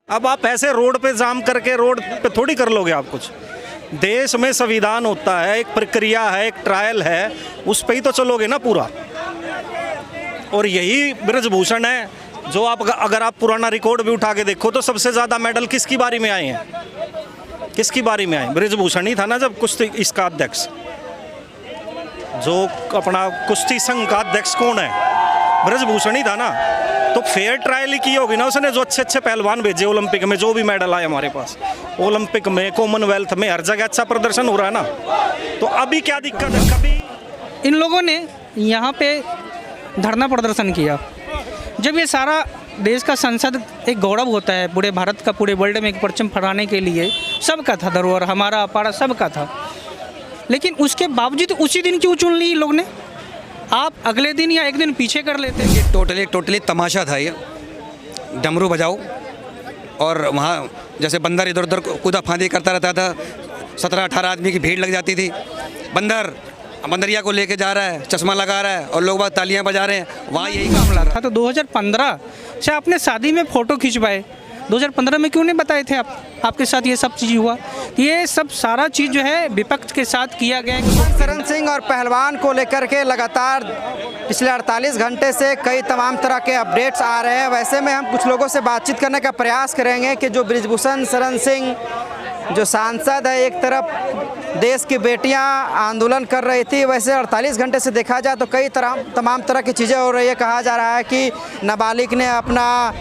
अब आप ऐसे रोड पे जाम करके रोड पे थोड़ी कर लोगे आप कुछ। देश में संविधान होता है, एक प्रक्रिया है, एक ट्रायल है, उस पे ही तो चलोगे ना पूरा। और यही ब्रजभूषण है जो आप अगर आप पुराना रिकॉर्ड भी उठा के देखो तो सबसे ज़्यादा मेडल किसकी बारी में आए हैं? किसकी बारी में आए? ब्रजभूषण ही था ना जब कुश्ती इसका अध्यक्ष, जो अपना कुश्ती संघ का अध्यक्ष कौन है? ब्रजभूषण ही था ना। तो फेयर ट्रायल ही की होगी ना उसने, जो अच्छे अच्छे पहलवान भेजे ओलंपिक में, जो भी मेडल आए हमारे पास ओलंपिक में, कॉमनवेल्थ में, हर जगह अच्छा प्रदर्शन हो रहा है ना। तो अभी क्या दिक्कत है? कभी इन लोगों ने यहाँ पे धरना प्रदर्शन किया। जब ये सारा देश का संसद एक गौरव होता है पूरे भारत का, पूरे वर्ल्ड में एक परचम फहराने के लिए, सबका था धरोहर, हमारा अपारा सबका था। लेकिन उसके बावजूद उसी दिन क्यों चुन ली लोग ने? आप अगले दिन या एक दिन पीछे कर लेते। ये टोटली तमाशा था। ये डमरू बजाओ और वहाँ जैसे बंदर इधर उधर कूदा फांदी करता रहता था, 17-18 आदमी की भीड़ लग जाती थी। बंदरिया को लेके जा रहा है, चश्मा लगा रहा है और लोग बाग तालियां बजा रहे हैं, वहाँ यही काम लग रहा था। तो 2015 से आपने शादी में फ़ोटो खिंचवाए, 2015 में क्यों नहीं बताए थे आपके साथ ये सब चीज़ हुआ? ये सब सारा चीज़ जो है विपक्ष के साथ किया गया है। शरण सिंह और पहलवान को लेकर के लगातार पिछले 48 घंटे से कई तमाम तरह के अपडेट्स आ रहे हैं। वैसे में हम कुछ लोगों से बातचीत करने का प्रयास करेंगे कि जो ब्रिजभूषण शरण सिंह जो सांसद है, एक तरफ देश की बेटियां आंदोलन कर रही थी, वैसे 48 घंटे से देखा जाए तो कई तमाम तरह की चीज़ें हो रही है। कहा जा रहा है कि नाबालिग ने अपना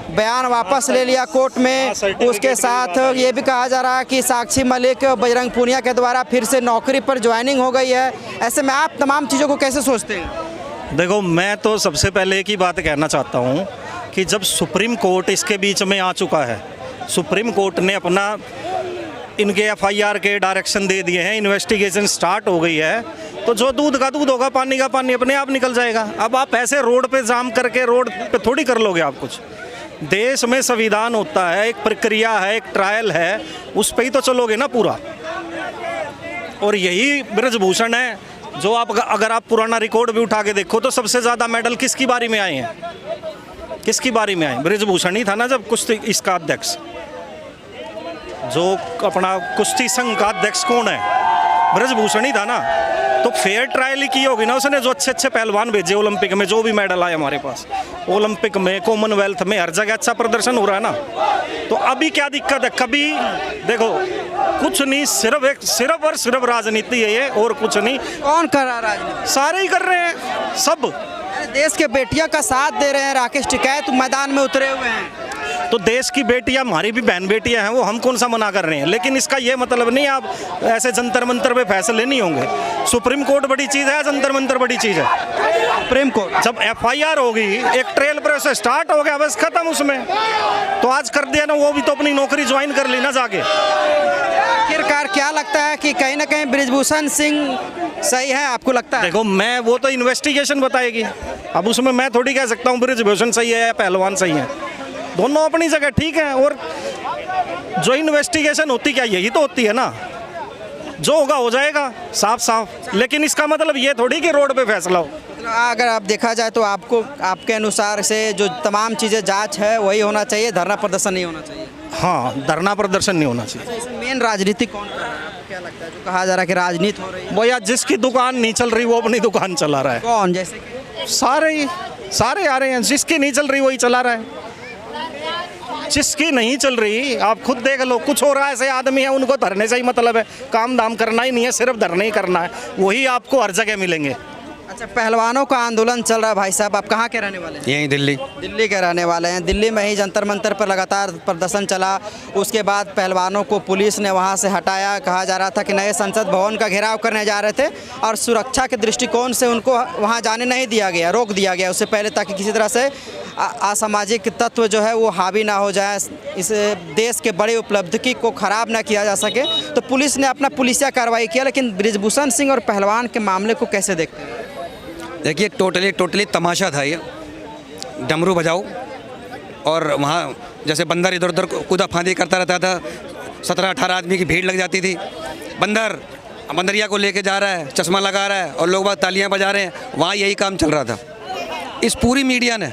बयान वापस ले लिया कोर्ट में। उसके साथ ये भी कहा जा रहा है कि साक्षी मलिक बजरंग पूनिया के द्वारा फिर से नौकरी पर ज्वाइनिंग हो गई है। ऐसे में आप तमाम चीज़ों को कैसे सोचते हैं? देखो, मैं तो सबसे पहले एक ही बात कहना चाहता हूँ कि जब सुप्रीम कोर्ट इसके बीच में आ चुका है, सुप्रीम कोर्ट ने अपना इनके एफआईआर के डायरेक्शन दे दिए हैं, इन्वेस्टिगेशन स्टार्ट हो गई है, तो जो दूध का दूध होगा, पानी का पानी अपने आप निकल जाएगा। अब आप ऐसे रोड पे जाम करके रोड पे थोड़ी कर लोगे आप कुछ। देश में संविधान होता है, एक प्रक्रिया है, एक ट्रायल है, उस पे ही तो चलोगे ना पूरा। और यही ब्रजभूषण है जो आप अगर आप पुराना रिकॉर्ड भी उठा के देखो तो सबसे ज़्यादा मेडल किसकी बारी में आए हैं? किसकी बारी में आए? ब्रजभूषण ही था ना जब कुश्ती इसका अध्यक्ष, जो अपना कुश्ती संघ का अध्यक्ष कौन है? ब्रजभूषण ही था ना। तो फेयर ट्रायल ही की होगी ना उसने, जो अच्छे अच्छे पहलवान भेजे ओलंपिक में, जो भी मेडल आए हमारे पास ओलंपिक में, कॉमनवेल्थ में, हर जगह अच्छा प्रदर्शन हो रहा है ना। तो अभी क्या दिक्कत है? कभी देखो, कुछ नहीं, सिर्फ और सिर्फ राजनीति है ये, और कुछ नहीं। कौन कर रहा है राजनीति? सारे ही कर रहे हैं, सब देश के बेटियों का साथ दे रहे हैं। राकेश टिकैत मैदान में उतरे हुए हैं। तो देश की बेटियां, हमारी भी बहन बेटियां हैं, वो हम कौन सा मना कर रहे हैं। लेकिन इसका ये मतलब नहीं आप ऐसे जंतर मंतर पे फैसले नहीं होंगे। सुप्रीम कोर्ट बड़ी चीज़ है, जंतर मंतर बड़ी चीज़ है। सुप्रीम कोर्ट जब एफआईआर होगी, एक ट्रेल प्रोसेस स्टार्ट हो गया, बस खत्म उसमें। तो आज कर दिया ना, वो भी तो अपनी नौकरी ज्वाइन कर ली ना जाके। आखिरकार क्या लगता है कि कहीं ना कहीं ब्रिजभूषण सिंह सही है, आपको लगता है? देखो, मैं वो तो इन्वेस्टिगेशन बताएगी, अब उसमें मैं थोड़ी कह सकता हूँ ब्रिजभूषण सही है या पहलवान सही है। दोनों अपनी जगह ठीक है। और जो इन्वेस्टिगेशन होती क्या, यही तो होती है ना, जो होगा हो जाएगा साफ साफ। लेकिन इसका मतलब ये थोड़ी कि रोड पे फैसला हो। अगर आप देखा जाए तो आपको, आपके अनुसार से जो तमाम चीज़ें जांच है वही होना चाहिए, धरना प्रदर्शन नहीं होना चाहिए? हाँ, धरना प्रदर्शन नहीं होना चाहिए। मेन राजनीति कौन कर रहा है? आपको क्या लगता है जो कहा जा रहा है कि राजनीति हो रही है? वो यार, जिसकी दुकान नहीं चल रही वो अपनी दुकान चला रहा है। कौन? जैसे कि सारे आ रहे हैं। जिसकी नहीं चल रही वही चला रहा है। जिसकी नहीं चल रही आप खुद देख लो, कुछ हो रहा है, ऐसे आदमी है उनको धरने से ही मतलब है, काम दाम करना ही नहीं है, सिर्फ धरने ही करना है, वही आपको हर जगह मिलेंगे। अच्छा, पहलवानों का आंदोलन चल रहा है। भाई साहब, आप कहाँ के रहने वाले हैं? यहीं दिल्ली के रहने वाले हैं। दिल्ली में ही जंतर मंतर पर लगातार प्रदर्शन चला, उसके बाद पहलवानों को पुलिस ने वहाँ से हटाया। कहा जा रहा था कि नए संसद भवन का घेराव करने जा रहे थे और सुरक्षा के दृष्टिकोण से उनको वहाँ जाने नहीं दिया गया, रोक दिया गया उससे पहले, ताकि किसी तरह से असामाजिक तत्व जो है वो हावी ना हो जाए, इस देश के बड़े उपलब्धि को ख़राब ना किया जा सके। तो पुलिस ने अपना पुलिसिया कार्रवाई किया। लेकिन ब्रिजभूषण सिंह और पहलवान के मामले को कैसे देखते हैं? देखिए, टोटली तमाशा था। ये डमरू बजाओ और वहाँ जैसे बंदर इधर उधर कूदा फांदी करता रहता था, 17-18 आदमी की भीड़ लग जाती थी। बंदरिया को लेके जा रहा है, चश्मा लगा रहा है और लोग बाग तालियां बजा रहे हैं, वहाँ यही काम चल रहा था। इस पूरी मीडिया ने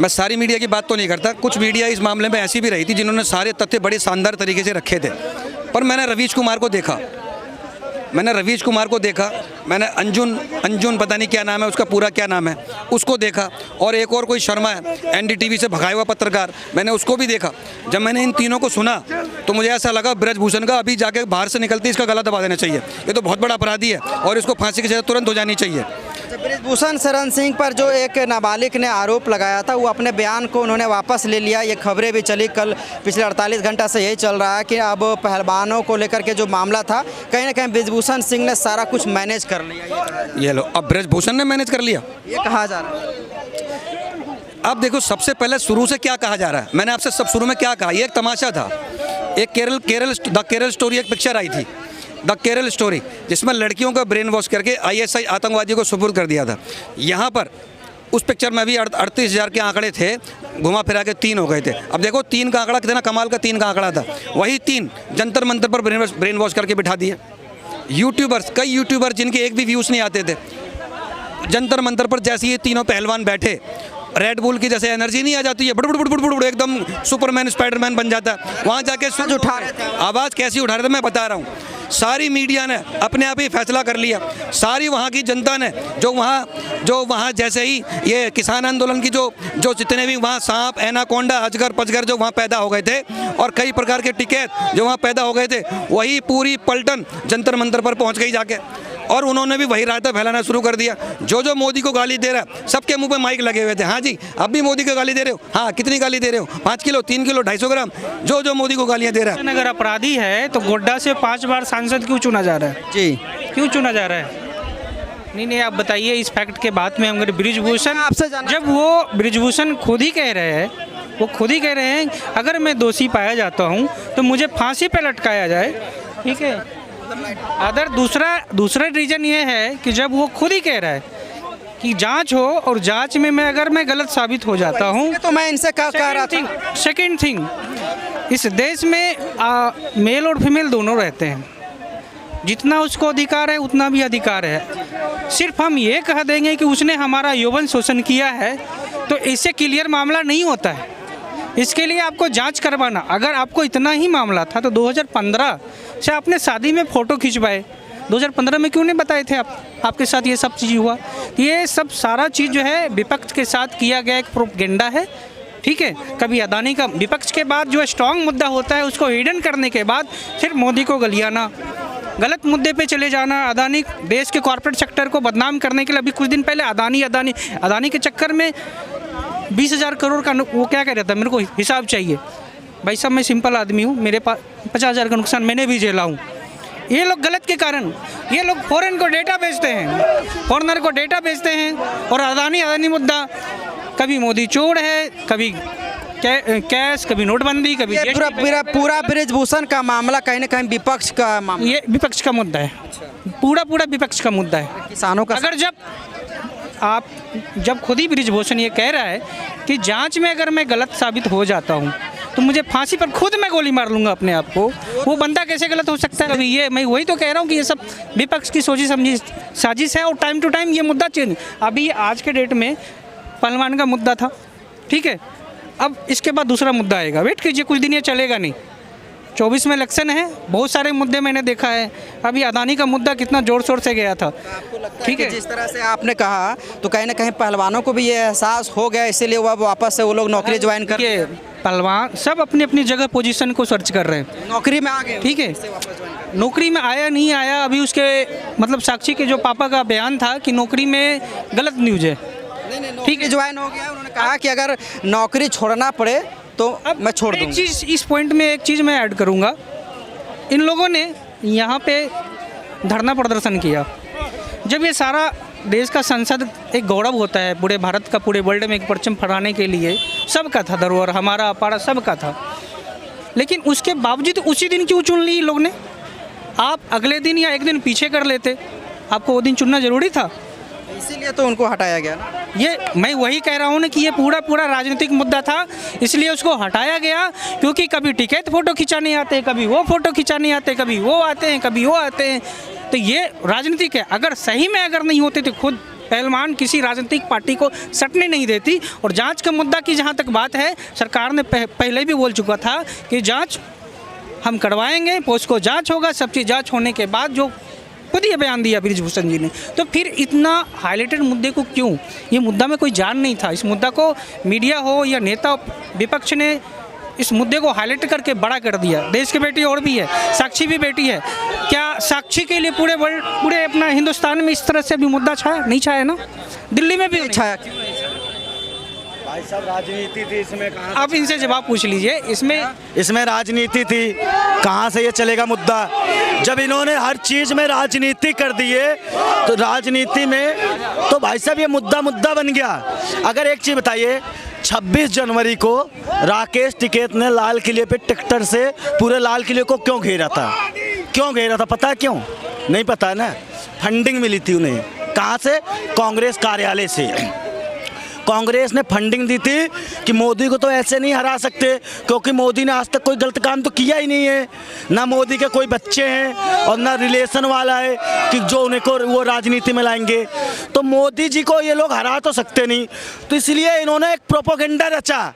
मैं सारी मीडिया की बात तो नहीं करता, कुछ मीडिया इस मामले में ऐसी भी रही थी जिन्होंने सारे तथ्य बड़े शानदार तरीके से रखे थे। पर मैंने रवीश कुमार को देखा, मैंने अंजुन पता नहीं क्या नाम है उसका, पूरा क्या नाम है, उसको देखा, और एक और कोई शर्मा है एनडीटीवी से भगाया हुआ पत्रकार, मैंने उसको भी देखा। जब मैंने इन तीनों को सुना तो मुझे ऐसा लगा ब्रजभूषण का अभी जाके बाहर से निकलते इसका गला दबा देना चाहिए। ये तो बहुत बड़ा अपराधी है और इसको फांसी की सजा तुरंत हो जानी चाहिए। ब्रिजभूषण शरण सिंह पर जो एक नाबालिग ने आरोप लगाया था, वो अपने बयान को उन्होंने वापस ले लिया। ये खबरें भी चली कल, पिछले 48 घंटा से यही चल रहा है कि अब पहलवानों को लेकर के जो मामला था, कहीं ना कहीं ब्रिजभूषण सिंह ने सारा कुछ मैनेज कर लिया। ये लो, अब ब्रजभूषण ने मैनेज कर लिया, ये कहा जा रहा है। अब देखो, सबसे पहले शुरू से क्या कहा जा रहा है, मैंने आपसे सब शुरू में क्या कहा, ये एक तमाशा था। एक द केरल स्टोरी एक पिक्चर आई थी, द केरल स्टोरी, जिसमें लड़कियों का ब्रेन वॉश करके आईएसआई आतंकवादियों को सुपुर्द कर दिया था। यहाँ पर उस पिक्चर में भी 38,000 के आंकड़े थे, घुमा फिरा के 3 हो गए थे। अब देखो 3 का आंकड़ा कितना कमाल का 3 का आंकड़ा था, वही 3 जंतर मंतर पर ब्रेन वॉश करके बिठा दिए। यूट्यूबर्स, कई यूट्यूबर जिनके एक भी व्यूज़ नहीं आते थे, जंतर मंतर पर जैसे ये तीनों पहलवान बैठे, रेड बुल की जैसे एनर्जी नहीं आ जाती है, बुड़ एकदम सुपरमैन स्पाइडरमैन बन जाता है। वहाँ जाके सूरज उठा रहे थे, आवाज़ कैसी उठा रहे थे मैं बता रहा हूँ। सारी मीडिया ने अपने आप ही फैसला कर लिया, सारी वहाँ की जनता ने, जो वहाँ जैसे ही ये किसान आंदोलन की जो जितने भी वहाँ सांप, एनाकोंडा, अजगर पजगर जो वहाँ पैदा हो गए थे, और कई प्रकार के टिकैत जो वहाँ पैदा हो गए थे, वही पूरी पलटन जंतर मंतर पर पहुँच गई जाके, और उन्होंने भी वही रायता फैलाना शुरू कर दिया। जो मोदी को गाली दे रहा है, सबके मुंह पे माइक लगे हुए थे, हाँ जी अब भी मोदी को गाली दे रहे हो, हाँ कितनी गाली दे रहे हो, 5 किलो, 3 किलो, 250 ग्राम, जो मोदी को गालियाँ दे रहा है। अगर अपराधी है तो गोड्डा से 5 बार सांसद क्यों चुना जा रहा है? जी, क्यों चुना जा रहा है? नहीं, आप बताइए इस फैक्ट के बाद में। हम ब्रिजभूषण आपसे, जब वो ब्रिजभूषण खुद ही कह रहे हैं, वो खुद ही कह रहे हैं अगर मैं दोषी पाया जाता हूँ तो मुझे फांसी पे लटकाया जाए, ठीक है। अदर दूसरा रीज़न ये है कि जब वो खुद ही कह रहा है कि जांच हो, और जांच में अगर मैं गलत साबित हो जाता हूँ तो मैं इनसे कह रहा था। सेकेंड थिंग, इस देश में मेल और फीमेल दोनों रहते हैं, जितना उसको अधिकार है उतना भी अधिकार है। सिर्फ हम ये कह देंगे कि उसने हमारा यौवन शोषण किया है तो इससे क्लियर मामला नहीं होता है। इसके लिए आपको जांच करवाना, अगर आपको इतना ही मामला था तो 2015 से आपने शादी में फ़ोटो खिंचवाए, 2015 में क्यों नहीं बताए थे आपके साथ ये सब चीज़ हुआ? ये सब सारा चीज़ जो है विपक्ष के साथ किया गया एक प्रोपेगेंडा है, ठीक है। कभी अदानी का, विपक्ष के बाद जो स्ट्रॉन्ग मुद्दा होता है उसको हिडन करने के बाद फिर मोदी को गलियाना, गलत मुद्दे पे चले जाना, अदानी देश के कॉर्पोरेट सेक्टर को बदनाम करने के लिए। अभी कुछ दिन पहले अदानी के चक्कर में 20,000 करोड़ का वो क्या कह रहा था, मेरे को हिसाब चाहिए। भाई साहब मैं सिंपल आदमी हूँ, मेरे पास 50,000 का नुकसान मैंने भी झेला हूँ। ये लोग गलत के कारण, ये लोग फॉरेन को डेटा बेचते हैं, फॉरेनर को डेटा बेचते हैं, और अदानी मुद्दा, कभी मोदी चोर है, कभी कैश, कभी नोटबंदी, कभी पूरा ब्रिजभूषण का मामला कहीं ना कहीं विपक्ष का मामला, ये विपक्ष का मुद्दा है, पूरा विपक्ष का मुद्दा है। किसानों का, अगर जब खुद ही ब्रिजभूषण ये कह रहा है कि जांच में अगर मैं गलत साबित हो जाता हूँ तो मुझे फांसी पर खुद मैं गोली मार लूँगा अपने आप को, वो बंदा कैसे गलत हो सकता है? अभी ये मैं वही तो कह रहा हूँ कि ये सब विपक्ष की सोची समझी साजिश है, और टाइम टू टाइम ये मुद्दा चेंज। अभी आज के डेट में पहलवान का मुद्दा था, ठीक है, अब इसके बाद दूसरा मुद्दा आएगा, वेट कीजिए कुछ दिन, ये चलेगा नहीं। 24 में इलेक्शन है, बहुत सारे मुद्दे मैंने देखा है। अभी अदानी का मुद्दा कितना ज़ोर शोर से गया था, ठीक है। जिस तरह से आपने कहा तो कहीं ना कहीं पहलवानों को भी ये एहसास हो गया, इसीलिए वो वापस से वो लोग नौकरी ज्वाइन कर, पहलवान सब अपनी अपनी जगह पोजीशन को सर्च कर रहे हैं, नौकरी में आ गए, ठीक है। नौकरी में आया नहीं आया, अभी उसके मतलब साक्षी के जो पापा का बयान था कि नौकरी में गलत न्यूज़ है, ठीक है, ज्वाइन हो गया। उन्होंने कहा कि अगर नौकरी छोड़ना पड़े तो अब मैं छोड़ दूँगा। एक चीज़ इस पॉइंट में, एक चीज़ मैं ऐड करूँगा, इन लोगों ने यहाँ पे धरना प्रदर्शन किया। जब ये सारा देश का संसद एक गौरव होता है, पूरे भारत का, पूरे वर्ल्ड में एक परचम फहराने के लिए, सबका था धरोहर, हमारा अपारा सबका था, लेकिन उसके बावजूद उसी दिन क्यों चुन ली लोग ने? आप अगले दिन या एक दिन पीछे कर लेते, आपको वो दिन चुनना ज़रूरी था, इसीलिए तो उनको हटाया गया ना। ये मैं वही कह रहा हूँ ना कि ये पूरा राजनीतिक मुद्दा था, इसलिए उसको हटाया गया, क्योंकि कभी टिकैत फ़ोटो खिंचाने आते, कभी वो फ़ोटो खिंचाने आते, कभी वो आते हैं, कभी वो आते हैं, तो ये राजनीतिक है। अगर सही में अगर नहीं होते तो खुद पहलवान किसी राजनीतिक पार्टी को सटने नहीं देती। और जांच का मुद्दा की जहां तक बात है, सरकार ने पहले भी बोल चुका था कि जांच हम करवाएंगे, पोस्को जांच होगा, सब चीज़ जांच होने के बाद जो खुद ये बयान दिया बृजभूषण जी ने, तो फिर इतना हाईलाइटेड मुद्दे को क्यों? ये मुद्दा में कोई जान नहीं था। इस मुद्दा को मीडिया हो या नेता विपक्ष ने इस मुद्दे को हाईलाइट करके बड़ा कर दिया। देश की बेटी और भी है, साक्षी भी बेटी है। क्या साक्षी के लिए पूरे अपना हिंदुस्तान में इस तरह से भी मुद्दा छाया? नहीं छाया ना, दिल्ली में भी छाया। भाई साहब राजनीति थी इसमें, कहाँ आप इनसे जवाब पूछ लीजिए। इसमें राजनीति थी, कहाँ से ये चलेगा मुद्दा? जब इन्होंने हर चीज़ में राजनीति कर दी है तो राजनीति में तो भाई साहब ये मुद्दा बन गया। अगर एक चीज़ बताइए, 26 जनवरी को राकेश टिकैत ने लाल किले पे ट्रैक्टर से पूरे लाल किले को क्यों घेरा था? क्यों घेरा था पता है क्यों? नहीं पता है ना। फंडिंग मिली थी उन्हें, कहाँ से? कांग्रेस कार्यालय से। कांग्रेस ने फंडिंग दी थी कि मोदी को तो ऐसे नहीं हरा सकते, क्योंकि मोदी ने आज तक कोई गलत काम तो किया ही नहीं है। ना मोदी के कोई बच्चे हैं और ना रिलेशन वाला है कि जो उन्हें को वो राजनीति में लाएंगे। तो मोदी जी को ये लोग हरा तो सकते नहीं, तो इसलिए इन्होंने एक प्रोपोगेंडा रचा